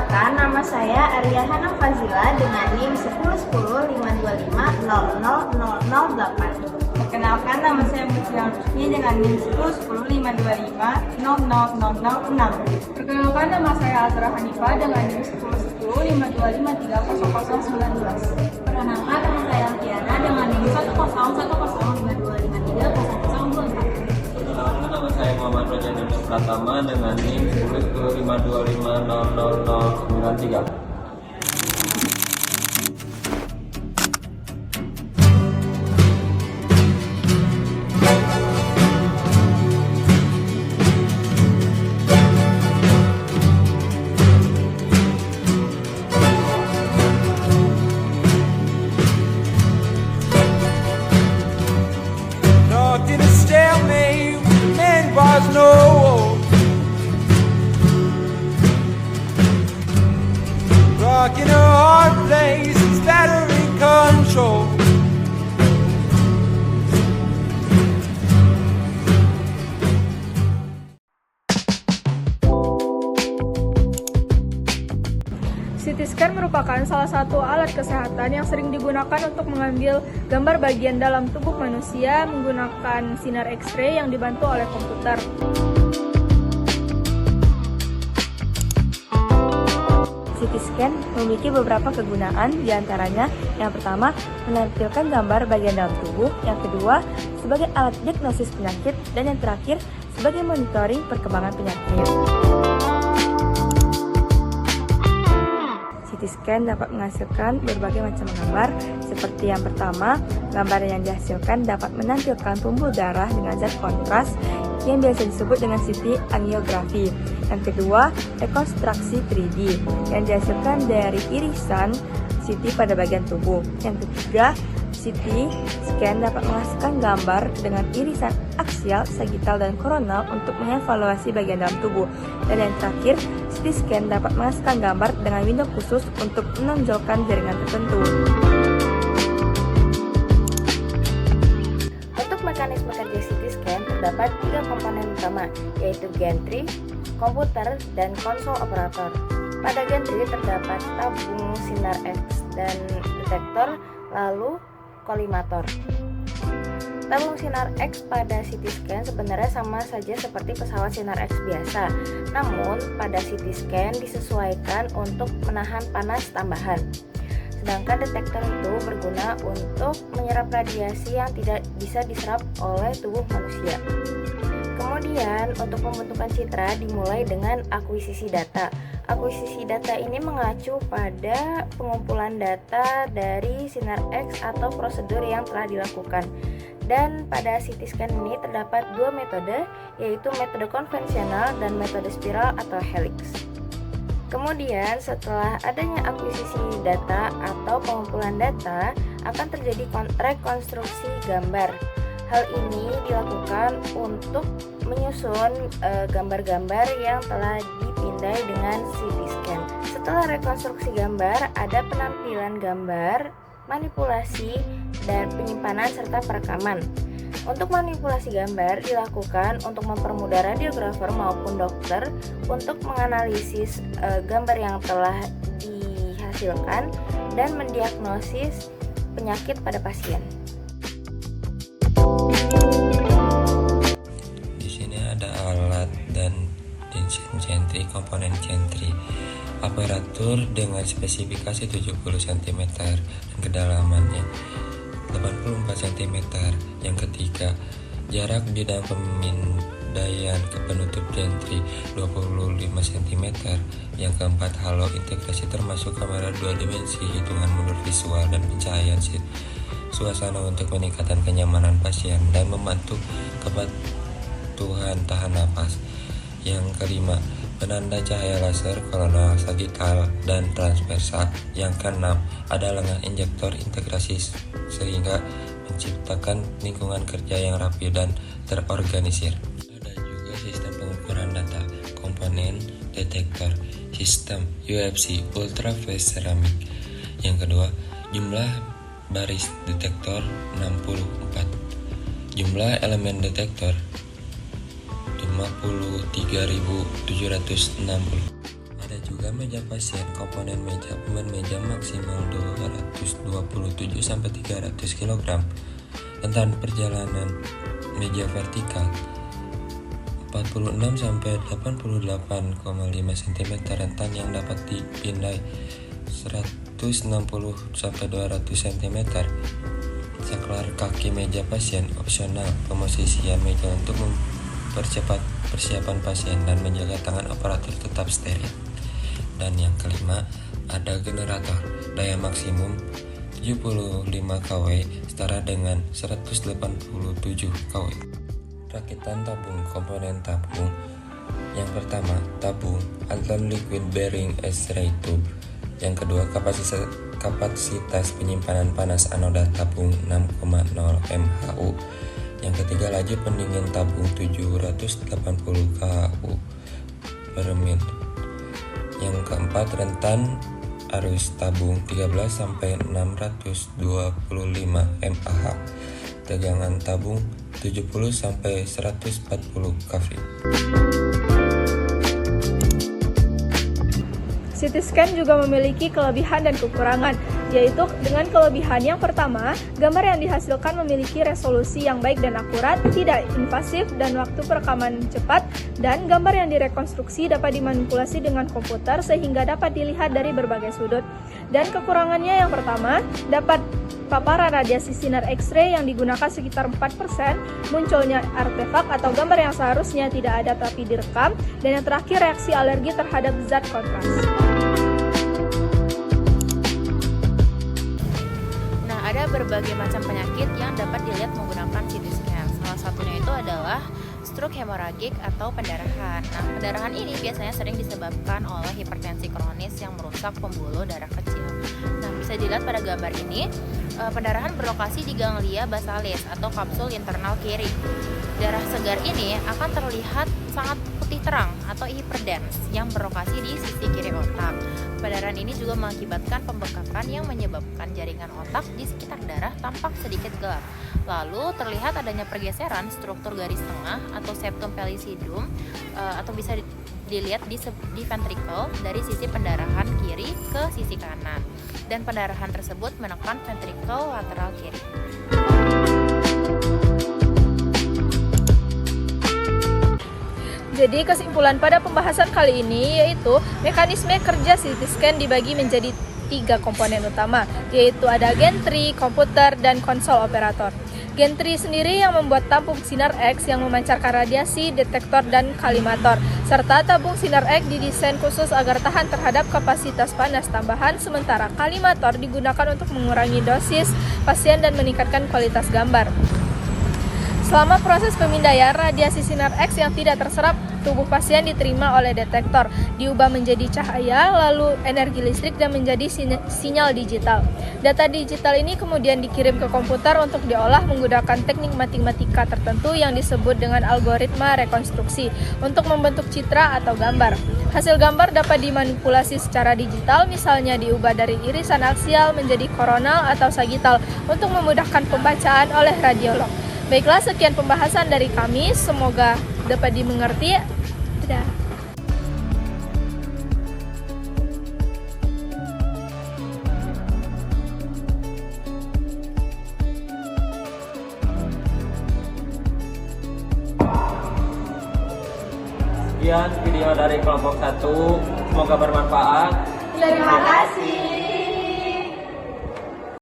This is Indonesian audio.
Perkenalkan, nama saya Arya Hanam Fazila dengan NIM 1010525000008. Perkenalkan, nama saya Mutia Rusni dengan NIM 1010525000006. Perkenalkan, nama saya Azra Hanifah dengan NIM 10152530019. Perkenalkan, nama saya Alfiana dengan NIM 1010525300024. Perkenalkan, nama saya Muhammad Rojanus Pratama dengan NIM 10525000093. In a stalemate, man was no hope. Rock in a hard place, it's battering control. CT scan merupakan salah satu alat kesehatan yang sering digunakan untuk mengambil gambar bagian dalam tubuh manusia menggunakan sinar X-ray yang dibantu oleh komputer. CT scan memiliki beberapa kegunaan, diantaranya yang pertama menampilkan gambar bagian dalam tubuh, yang kedua sebagai alat diagnosis penyakit, dan yang terakhir sebagai monitoring perkembangan penyakit. CT scan dapat menghasilkan berbagai macam gambar, seperti yang pertama, gambar yang dihasilkan dapat menampilkan pembuluh darah dengan zat kontras yang biasa disebut dengan CT angiografi. Yang kedua, rekonstruksi 3D yang dihasilkan dari irisan CT pada bagian tubuh. Yang ketiga, CT scan dapat menghasilkan gambar dengan irisan aksial, sagital, dan koronal untuk mengevaluasi bagian dalam tubuh. Dan yang terakhir, CT scan dapat menghasilkan gambar dengan window khusus untuk menonjolkan jaringan tertentu. Untuk mekanisme kerja CT scan terdapat 3 komponen utama, yaitu gantry, komputer, dan konsol operator. Pada gantry terdapat tabung sinar X dan detektor, lalu kolimator. Tabung sinar X pada CT scan sebenarnya sama saja seperti pesawat sinar X biasa, namun pada CT scan disesuaikan untuk menahan panas tambahan. Sedangkan detektor itu berguna untuk menyerap radiasi yang tidak bisa diserap oleh tubuh manusia. Kemudian, untuk pembentukan citra dimulai dengan akuisisi data. Akuisisi data ini mengacu pada pengumpulan data dari sinar X atau prosedur yang telah dilakukan. Dan pada CT scan ini terdapat 2 metode, yaitu metode konvensional dan metode spiral atau helix. Kemudian, setelah adanya akuisisi data atau pengumpulan data, akan terjadi rekonstruksi gambar. Hal ini dilakukan untuk menyusun gambar-gambar yang telah dipindai dengan CT scan. Setelah rekonstruksi gambar, ada penampilan gambar, manipulasi, dan penyimpanan serta perekaman. Untuk manipulasi gambar dilakukan untuk mempermudah radiografer maupun dokter untuk menganalisis gambar yang telah dihasilkan dan mendiagnosis penyakit pada pasien. Di sini ada alat dan gantry, komponen gantry, aparatur dengan spesifikasi 70 cm dan kedalamannya 84 cm. Yang ketiga, jarak di dalam pemindaian ke penutup gantry 25 cm. Yang keempat, halo integrasi termasuk kamera 2 dimensi, hitungan mundur visual, dan pencahayaan suasana untuk meningkatkan kenyamanan pasien dan membantu kepatuhan tahan napas. Yang kelima, penanda cahaya laser, koronal, sagital, dan transversal. Yang keenam, ada lengan injektor integrasi sehingga menciptakan lingkungan kerja yang rapi dan terorganisir. Ada juga sistem pengukuran data, komponen detektor, sistem UFC Ultra Fast Ceramic. Yang kedua, jumlah baris detektor 64, jumlah elemen detektor 53.760, Ada juga meja pasien, komponen meja bermeja maksimal 227 sampai 300 kg. Rentan perjalanan meja vertikal 46 sampai 88,5 cm, rentan yang dapat dipindai 160 sampai 200 cm. Saklar kaki meja pasien opsional, pemosisian meja untuk mempercepat persiapan pasien dan menjaga tangan operator tetap steril. Dan yang kelima, ada generator daya maksimum 75 kW setara dengan 187 kW. Rakitan tabung, komponen tabung. Yang pertama, tabung antar liquid bearing X-ray tube. Yang kedua, kapasitas penyimpanan panas anoda tabung 6,0 mHu. Yang ketiga, laju pendingin tabung 780 kU per menit. Yang keempat, rentan arus tabung 13 sampai 625 mAh. Tegangan tabung 70 sampai 140 kV. CT scan juga memiliki kelebihan dan kekurangan, yaitu dengan kelebihan yang pertama, gambar yang dihasilkan memiliki resolusi yang baik dan akurat, tidak invasif dan waktu perekaman cepat, dan gambar yang direkonstruksi dapat dimanipulasi dengan komputer sehingga dapat dilihat dari berbagai sudut. Dan kekurangannya yang pertama, dapat paparan radiasi sinar X-ray yang digunakan sekitar 4%, munculnya artefak atau gambar yang seharusnya tidak ada tapi direkam, dan yang terakhir reaksi alergi terhadap zat kontras. Nah, ada berbagai macam penyakit yang dapat dilihat menggunakan CT scan. Salah satunya itu adalah stroke hemoragik atau pendarahan. Nah, pendarahan ini biasanya sering disebabkan oleh hipertensi kronis yang merusak pembuluh darah kecil. Nah, bisa dilihat pada gambar ini, pendarahan berlokasi di ganglia basalis atau kapsul internal kiri. Darah segar ini akan terlihat sangat putih terang atau hiperdens yang berlokasi di sisi kiri otak. Pendarahan ini juga mengakibatkan pembengkakan yang menyebabkan jaringan otak di sekitar darah tampak sedikit gelap. Lalu terlihat adanya pergeseran struktur garis tengah atau septum pellucidum atau bisa dilihat di ventricle dari sisi pendarahan kiri ke sisi kanan. Dan pendarahan tersebut menekan ventricle lateral kiri. Jadi kesimpulan pada pembahasan kali ini yaitu mekanisme kerja CT scan dibagi menjadi 3 komponen utama, yaitu ada gantry, komputer, dan konsol operator. Gantry sendiri yang membuat tabung sinar X yang memancarkan radiasi, detektor, dan kalimator, serta tabung sinar X didesain khusus agar tahan terhadap kapasitas panas tambahan, sementara kalimator digunakan untuk mengurangi dosis pasien dan meningkatkan kualitas gambar. Selama proses pemindaian, radiasi sinar X yang tidak terserap tubuh pasien diterima oleh detektor, diubah menjadi cahaya, lalu energi listrik dan menjadi sinyal digital. Data digital ini kemudian dikirim ke komputer untuk diolah menggunakan teknik matematika tertentu yang disebut dengan algoritma rekonstruksi untuk membentuk citra atau gambar. Hasil gambar dapat dimanipulasi secara digital, misalnya diubah dari irisan aksial menjadi koronal atau sagital untuk memudahkan pembacaan oleh radiolog. Baiklah, sekian pembahasan dari kami. Semoga dapat dimengerti. Dadah. Sekian video dari kelompok 1. Semoga bermanfaat. Terima kasih.